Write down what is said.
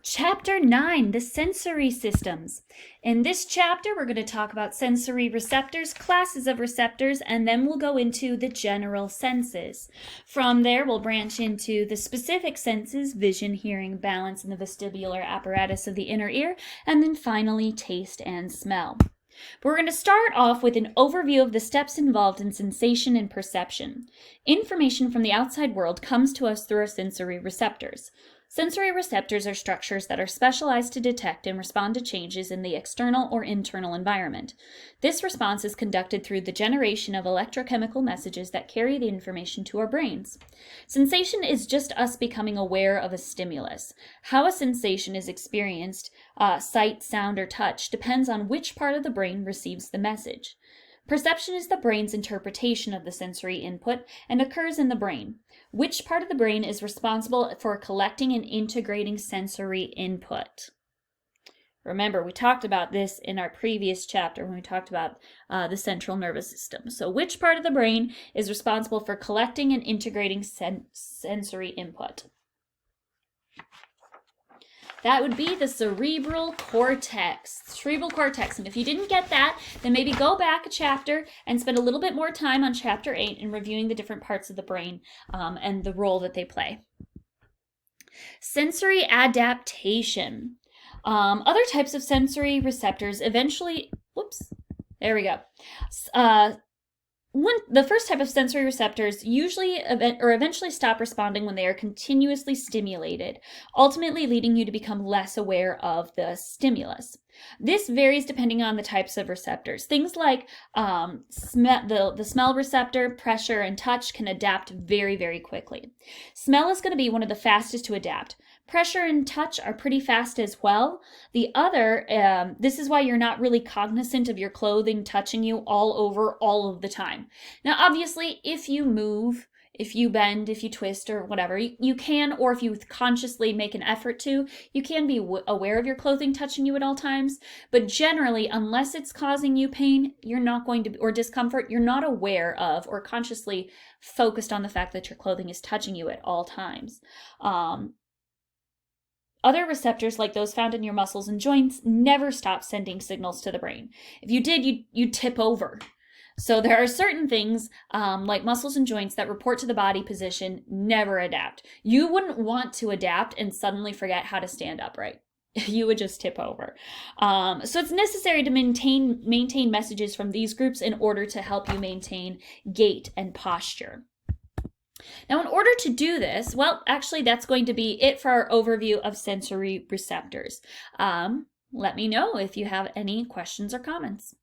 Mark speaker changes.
Speaker 1: Chapter 9, the sensory systems. In this chapter, we're going to talk about sensory receptors, classes of receptors, and then we'll go into the general senses. From there, we'll branch into the specific senses, vision, hearing, balance, and the vestibular apparatus of the inner ear, and then finally, taste and smell. But we're going to start off with an overview of the steps involved in sensation and perception. Information from the outside world comes to us through our sensory receptors. Sensory receptors are structures that are specialized to detect and respond to changes in the external or internal environment. This response is conducted through the generation of electrochemical messages that carry the information to our brains. Sensation is just us becoming aware of a stimulus. How a sensation is experienced, sight, sound, or touch, depends on which part of the brain receives the message. Perception is the brain's interpretation of the sensory input and occurs in the brain. Which part of the brain is responsible for collecting and integrating sensory input? Remember, we talked about this in our previous chapter when we talked about the central nervous system. So which part of the brain is responsible for collecting and integrating sensory input? That would be the cerebral cortex. And if you didn't get that, then maybe go back a chapter and spend a little bit more time on chapter 8 in reviewing the different parts of the brain and the role that they play. Sensory adaptation. Other types of sensory receptors eventually, the first type of sensory receptors eventually stop responding when they are continuously stimulated, ultimately leading you to become less aware of the stimulus. This varies depending on the types of receptors. Things like the smell receptor, pressure, and touch can adapt very, very quickly. Smell is going to be one of the fastest to adapt. Pressure and touch are pretty fast as well. This is why you're not really cognizant of your clothing touching you all over all of the time. Now, obviously, if you move, if you bend, if you twist or whatever, you can, or if you consciously make an effort to, you can be aware of your clothing touching you at all times. But generally, unless it's causing you pain, you're not going to, or discomfort, you're not aware of or consciously focused on the fact that your clothing is touching you at all times. Other receptors, like those found in your muscles and joints, never stop sending signals to the brain. If you did, you'd tip over. So there are certain things, like muscles and joints, that report to the body position, never adapt. You wouldn't want to adapt and suddenly forget how to stand upright. You would just tip over. So it's necessary to maintain messages from these groups in order to help you maintain gait and posture. Now, in order to do this, well, actually, that's going to be it for our overview of sensory receptors. Let me know if you have any questions or comments.